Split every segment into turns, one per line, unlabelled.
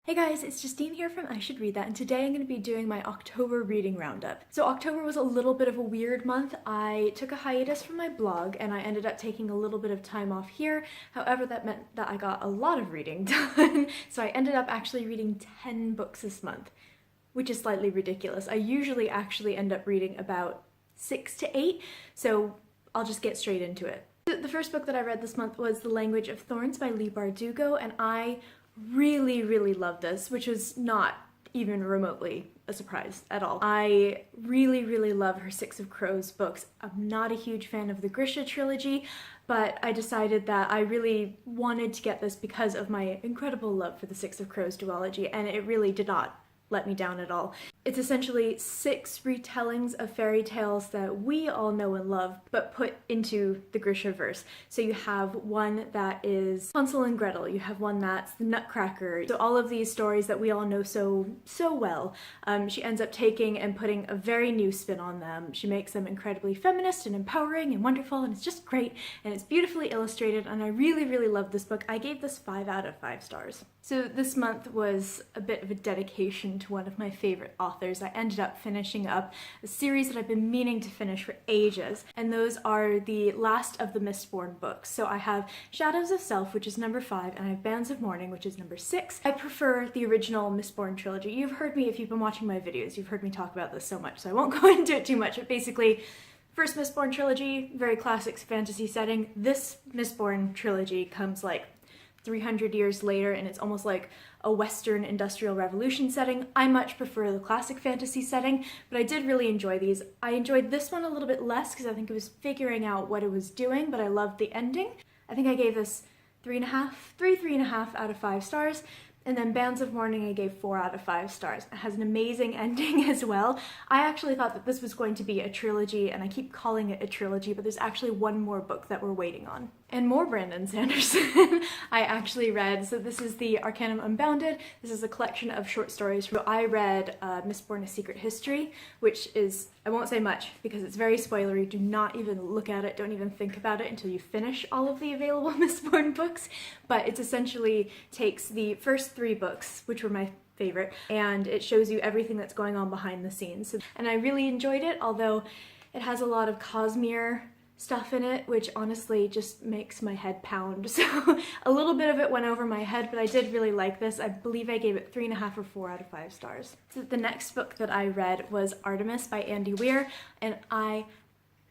Hey guys, it's Justine here from I Should Read That, and today I'm going to be doing my October reading roundup. So October was a little bit of a weird month. I took a hiatus from my blog and I ended up taking a little bit of time off here. However, that meant that I got a lot of reading done. So I ended up actually reading 10 books this month, which is slightly ridiculous. I usually actually end up reading about 6 to 8, so I'll just get straight into it. The first book that I read this month was The Language of Thorns by Leigh Bardugo, and I really loved this, which was not even remotely a surprise at all. I really love her Six of Crows books. I'm not a huge fan of the Grisha trilogy, but I decided that I really wanted to get this because of my incredible love for the Six of Crows duology, and it really did not let me down at all. It's essentially 6 retellings of fairy tales that we all know and love, but put into the Grisha verse. So you have one that is Hansel and Gretel, you have one that's the Nutcracker. So all of these stories that we all know so well, she ends up taking and putting a very new spin on them. She makes them incredibly feminist and empowering and wonderful, and it's just great, and it's beautifully illustrated, and I really love this book. I gave this 5 out of 5 stars. So this month was a bit of a dedication to one of my favorite authors. I ended up finishing up a series that I've been meaning to finish for ages, and those are the last of the Mistborn books. So I have Shadows of Self, which is number 5, and I have Bands of Mourning, which is number 6. I prefer the original Mistborn trilogy. You've heard me, if you've been watching my videos, you've heard me talk about this so much, so I won't go into it too much, but basically, first Mistborn trilogy, very classic fantasy setting. This Mistborn trilogy comes like 300 years later, and it's almost like a Western Industrial Revolution setting. I much prefer the classic fantasy setting, but I did really enjoy these. I enjoyed this one a little bit less because I think it was figuring out what it was doing, but I loved the ending. I think I gave this 3.5 out of 5 stars. And then Bands of Mourning I gave 4 out of 5 stars. It has an amazing ending as well. I actually thought that this was going to be a trilogy, and I keep calling it a trilogy, but there's actually one more book that we're waiting on. And more Brandon Sanderson I actually read. So this is the Arcanum Unbounded. This is a collection of short stories. So I read Mistborn: A Secret History, which is, I won't say much because it's very spoilery. Do not even look at it, don't even think about it until you finish all of the available Mistborn books. But it essentially takes the first 3 books, which were my favorite, and it shows you everything that's going on behind the scenes. And I really enjoyed it, although it has a lot of Cosmere stuff in it, which honestly just makes my head pound. So a little bit of it went over my head, but I did really like this. I believe I gave it 3.5 or 4 out of 5 stars. So the next book that I read was Artemis by Andy Weir, and I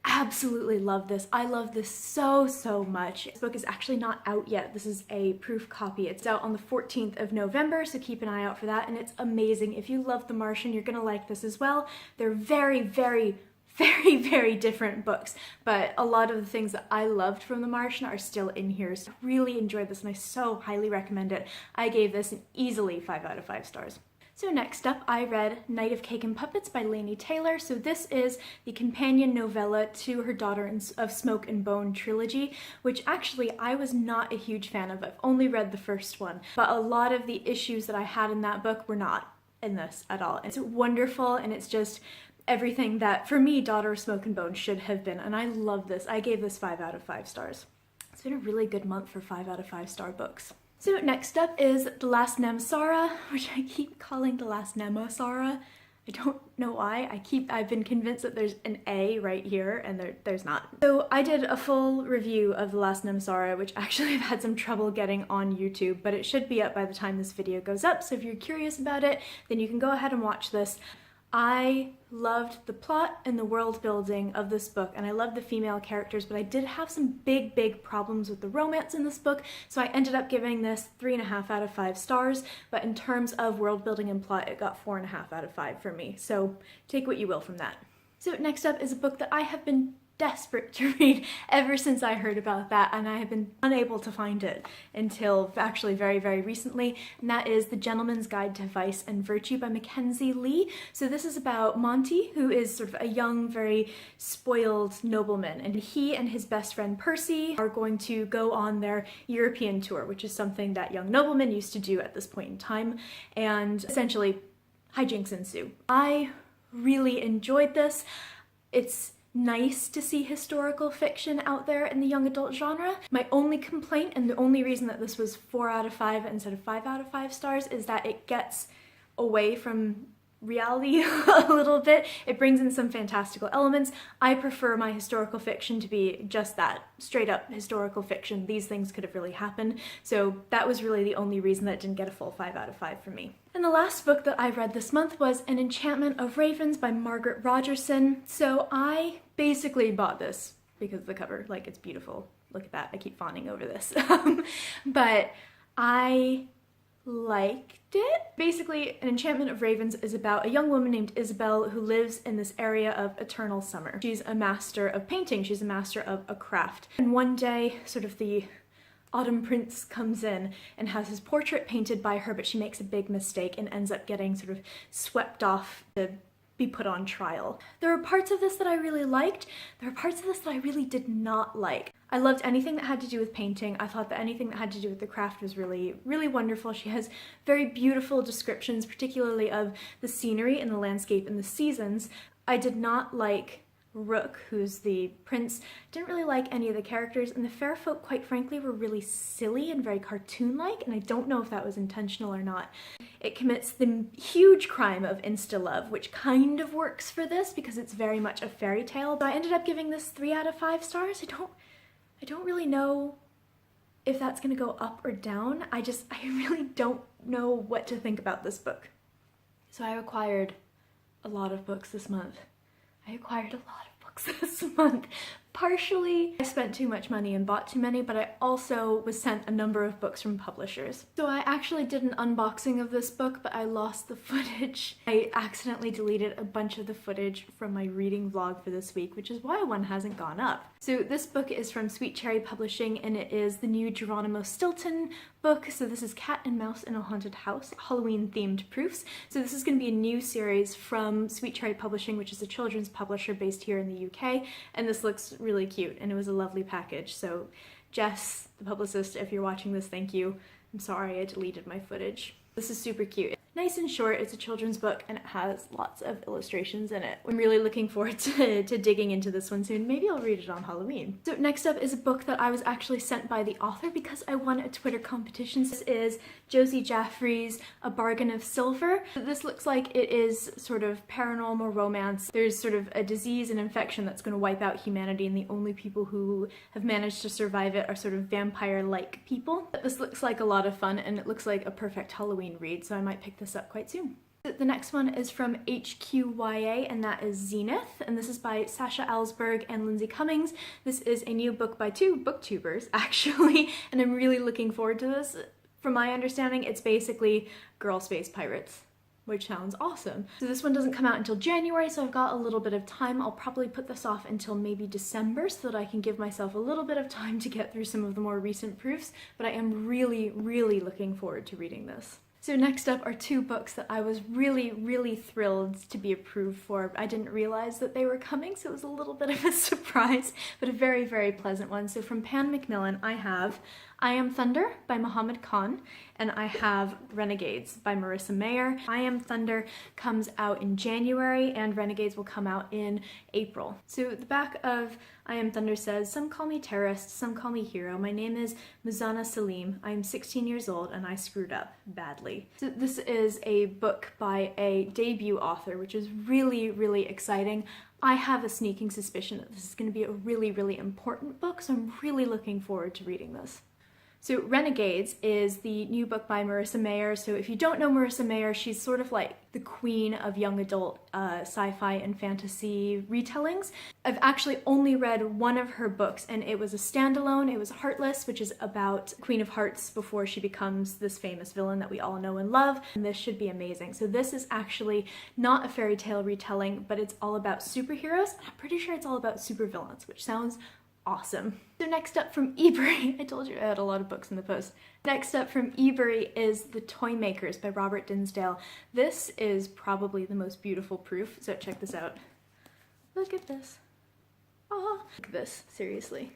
absolutely love this. I love this so much. This book is actually not out yet. This is a proof copy. It's out on the 14th of November, so keep an eye out for that, and it's amazing. If you love The Martian, you're gonna like this as well. They're very different books, but a lot of the things that I loved from The Martian are still in here. So I really enjoyed this and I so highly recommend it. I gave this an easily 5 out of 5 stars. So next up, I read Night of Cake and Puppets by Laini Taylor. So this is the companion novella to her Daughter of Smoke and Bone trilogy, which actually I was not a huge fan of. I've only read the first one, but a lot of the issues that I had in that book were not in this at all. It's wonderful, and it's just everything that, for me, Daughter of Smoke and Bone should have been, and I love this. I gave this 5 out of 5 stars. It's been a really good month for 5 out of 5 star books. So next up is The Last Namsara, which I keep calling The Last Namasara. I don't know why. I've been convinced that there's an A right here, and there's not. So I did a full review of The Last Namsara, which actually I've had some trouble getting on YouTube, but it should be up by the time this video goes up, so if you're curious about it, then you can go ahead and watch this. I loved the plot and the world building of this book, and I loved the female characters, but I did have some big problems with the romance in this book, so I ended up giving this 3.5 out of 5 stars, but in terms of world building and plot, it got 4.5 out of 5 for me, so take what you will from that. So next up is a book that I have been desperate to read ever since I heard about that, and I have been unable to find it until actually very recently, and that is The Gentleman's Guide to Vice and Virtue by Mackenzie Lee. So this is about Monty, who is sort of a young, very spoiled nobleman, and he and his best friend Percy are going to go on their European tour, which is something that young noblemen used to do at this point in time, and essentially hijinks ensue. I really enjoyed this. It's nice to see historical fiction out there in the young adult genre. My only complaint, and the only reason that this was 4 out of 5 instead of 5 out of 5 stars, is that it gets away from reality a little bit. It brings in some fantastical elements. I prefer my historical fiction to be just that, straight up historical fiction. These things could have really happened. So that was really the only reason that it didn't get a full 5 out of 5 for me. And the last book that I read this month was An Enchantment of Ravens by Margaret Rogerson. So I basically bought this because of the cover. Like, it's beautiful. Look at that. I keep fawning over this. But I liked it. Basically, An Enchantment of Ravens is about a young woman named Isabel who lives in this area of eternal summer. She's a master of painting. She's a master of a craft. And one day, sort of the autumn prince comes in and has his portrait painted by her, but she makes a big mistake and ends up getting sort of swept off to be put on trial. There are parts of this that I really liked. There are parts of this that I really did not like. I loved anything that had to do with painting. I thought that anything that had to do with the craft was really, really wonderful. She has very beautiful descriptions, particularly of the scenery and the landscape and the seasons. I did not like Rook, who's the prince. Didn't really like any of the characters, and the fair folk, quite frankly, were really silly and very cartoon-like, and I don't know if that was intentional or not. It commits the huge crime of insta-love, which kind of works for this because it's very much a fairy tale, but I ended up giving this 3 out of 5 stars. I don't really know if that's gonna go up or down. I really don't know what to think about this book. So I acquired a lot of books this month. Partially, I spent too much money and bought too many, but I also was sent a number of books from publishers. So I actually did an unboxing of this book, but I lost the footage. I accidentally deleted a bunch of the footage from my reading vlog for this week, which is why one hasn't gone up. So this book is from Sweet Cherry Publishing, and it is the new Geronimo Stilton book. So this is Cat and Mouse in a Haunted House, Halloween-themed proofs. So this is going to be a new series from Sweet Cherry Publishing, which is a children's publisher based here in the UK, and this looks really cute, and it was a lovely package. So Jess, the publicist, if you're watching this, thank you. I'm sorry I deleted my footage. This is super cute. Nice and short, it's a children's book, and it has lots of illustrations in it. I'm really looking forward to digging into this one soon. Maybe I'll read it on Halloween. So next up is a book that I was actually sent by the author because I won a Twitter competition. This is Josie Jaffrey's A Bargain of Silver. This looks like it is sort of paranormal romance. There's sort of a disease and infection that's going to wipe out humanity, and the only people who have managed to survive it are sort of vampire-like people. But this looks like a lot of fun, and it looks like a perfect Halloween read, so I might pick this up quite soon. The next one is from HQYA, and that is Zenith, and this is by Sasha Alsberg and Lindsay Cummings. This is a new book by 2 booktubers, actually, and I'm really looking forward to this. From my understanding, it's basically girl space pirates, which sounds awesome. So this one doesn't come out until January, so I've got a little bit of time. I'll probably put this off until maybe December so that I can give myself a little bit of time to get through some of the more recent proofs, but I am really, really looking forward to reading this. So next up are 2 books that I was really, really thrilled to be approved for. I didn't realize that they were coming, so it was a little bit of a surprise, but a very, very pleasant one. So from Pan Macmillan, I have I Am Thunder by Muhammad Khan, and I have Renegades by Marissa Mayer. I Am Thunder comes out in January, and Renegades will come out in April. So the back of I Am Thunder says, "Some call me terrorist, some call me hero. My name is Muzana Salim. I am 16 years old and I screwed up badly." So this is a book by a debut author, which is really, really exciting. I have a sneaking suspicion that this is going to be a really, really important book, so I'm really looking forward to reading this. So Renegades is the new book by Marissa Mayer. So if you don't know Marissa Mayer, she's sort of like the queen of young adult sci-fi and fantasy retellings. I've actually only read one of her books, and it was a standalone. It was Heartless, which is about Queen of Hearts before she becomes this famous villain that we all know and love. And this should be amazing. So this is actually not a fairy tale retelling, but it's all about superheroes. I'm pretty sure it's all about supervillains, which sounds awesome. So next up from Ebury, I told you I had a lot of books in the post. Next up from Ebury is The Toy Makers by Robert Dinsdale. This is probably the most beautiful proof, so check this out. Look at this. Oh, look at this, seriously.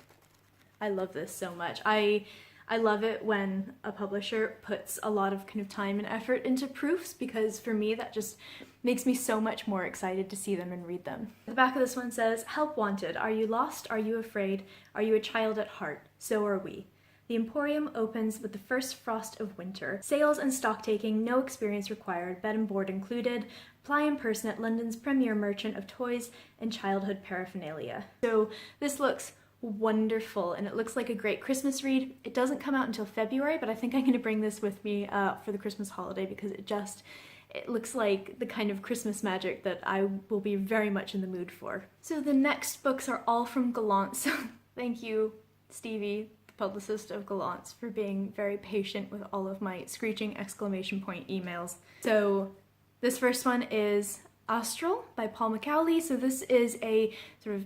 I love this so much. I I love it when a publisher puts a lot of kind of time and effort into proofs, because for me that just makes me so much more excited to see them and read them. The back of this one says, "Help wanted. Are you lost? Are you afraid? Are you a child at heart? So are we. The Emporium opens with the first frost of winter. Sales and stocktaking, no experience required, bed and board included. Apply in person at London's premier merchant of toys and childhood paraphernalia." So this looks wonderful, and it looks like a great Christmas read. It doesn't come out until February, but I think I'm going to bring this with me for the Christmas holiday, because it looks like the kind of Christmas magic that I will be very much in the mood for. So the next books are all from Gallants. Thank you, Stevie, publicist of Gallants, for being very patient with all of my screeching exclamation point emails. So this first one is Austral by Pan Macmillan. So this is a sort of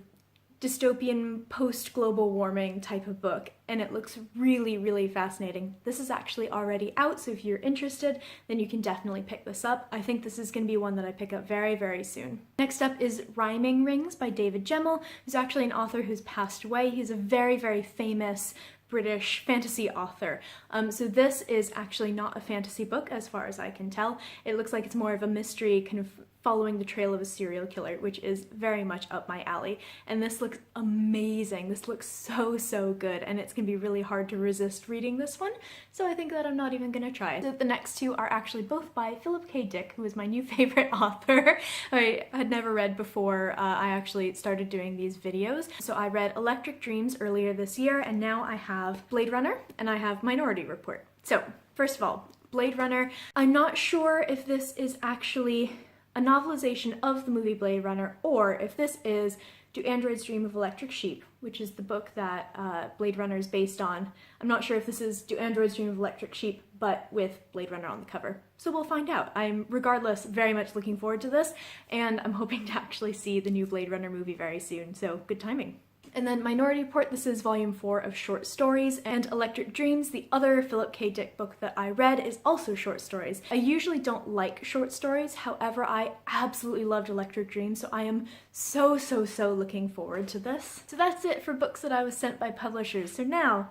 dystopian post-global warming type of book, and it looks really, really fascinating. This is actually already out, so if you're interested, then you can definitely pick this up. I think this is going to be one that I pick up very, very soon. Next up is Rhyming Rings by David Gemmell, who's actually an author who's passed away. He's a very, very famous British fantasy author. So this is actually not a fantasy book as far as I can tell. It looks like it's more of a mystery, kind of following the trail of a serial killer, which is very much up my alley. And this looks amazing. This looks so, so good, and it's gonna be really hard to resist reading this one, so I think that I'm not even gonna try it. So the next two are actually both by Philip K. Dick, who is my new favorite author. I had never read before I actually started doing these videos. So I read Electric Dreams earlier this year, and now I have Blade Runner and I have Minority Report. So first of all, Blade Runner, I'm not sure if this is actually a novelization of the movie Blade Runner, or if this is Do Androids Dream of Electric Sheep, which is the book that Blade Runner is based on. I'm not sure if this is Do Androids Dream of Electric Sheep, but with Blade Runner on the cover. So we'll find out. I'm, regardless, very much looking forward to this, and I'm hoping to actually see the new Blade Runner movie very soon, so good timing. And then Minority Report, this is volume 4 of short stories, and Electric Dreams, the other Philip K. Dick book that I read, is also short stories. I usually don't like short stories, however, I absolutely loved Electric Dreams, so I am so, so, so looking forward to this. So that's it for books that I was sent by publishers. So now,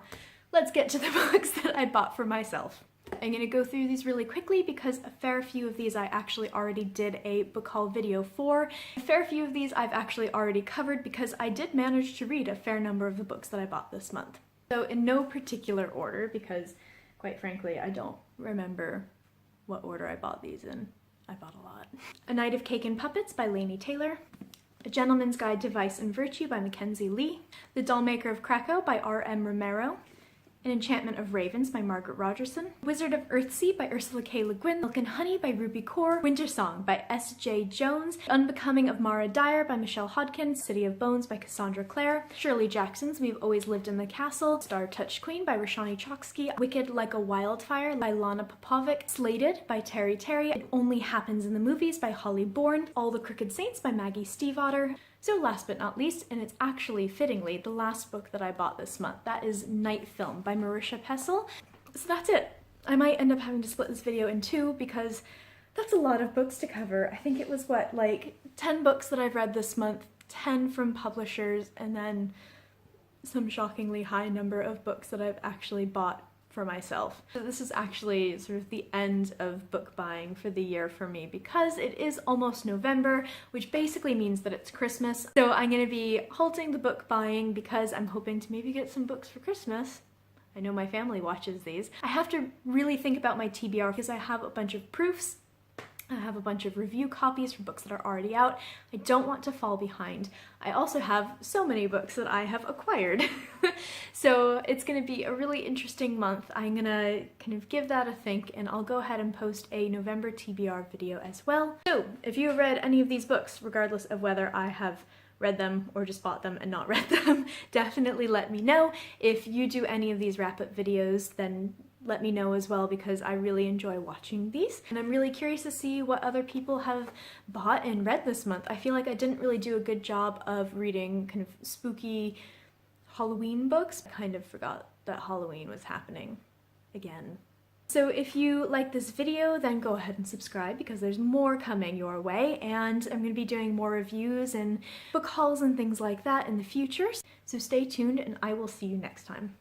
let's get to the books that I bought for myself. I'm going to go through these really quickly because a fair few of these I actually already did a book haul video for. A fair few of these I've actually already covered because I did manage to read a fair number of the books that I bought this month. So in no particular order, because quite frankly I don't remember what order I bought these in. I bought a lot. A Night of Cake and Puppets by Laini Taylor. A Gentleman's Guide to Vice and Virtue by Mackenzie Lee. The Dollmaker of Krakow by R.M. Romero. An Enchantment of Ravens by Margaret Rogerson, Wizard of Earthsea by Ursula K. Le Guin, Milk and Honey by Ruby Kaur, Winter Song by S.J. Jones, Unbecoming of Mara Dyer by Michelle Hodkin, City of Bones by Cassandra Clare, Shirley Jackson's We've Always Lived in the Castle, Star Touched Queen by Roshani Chokski, Wicked Like a Wildfire by Lana Popovic, Slated by Terry Terry, It Only Happens in the Movies by Holly Bourne, All the Crooked Saints by Maggie Stiefvater. So last but not least, and it's actually fittingly the last book that I bought this month, that is Night Film by Marisha Pessel. So that's it. I might end up having to split this video in two because that's a lot of books to cover. I think it was what, like 10 books that I've read this month, 10 from publishers, and then some shockingly high number of books that I've actually bought for myself. So this is actually sort of the end of book buying for the year for me because it is almost November, which basically means that it's Christmas. So I'm going to be halting the book buying because I'm hoping to maybe get some books for Christmas. I know my family watches these. I have to really think about my TBR because I have a bunch of proofs. I have a bunch of review copies for books that are already out. I don't want to fall behind. I also have so many books that I have acquired. So it's going to be a really interesting month. I'm going to kind of give that a think, and I'll go ahead and post a November TBR video as well. So if you have read any of these books, regardless of whether I have read them or just bought them and not read them, definitely let me know. If you do any of these wrap-up videos, then let me know as well because I really enjoy watching these. And I'm really curious to see what other people have bought and read this month. I feel like I didn't really do a good job of reading kind of spooky Halloween books. I kind of forgot that Halloween was happening again. So if you like this video, then go ahead and subscribe because there's more coming your way, and I'm going to be doing more reviews and book hauls and things like that in the future. So stay tuned and I will see you next time.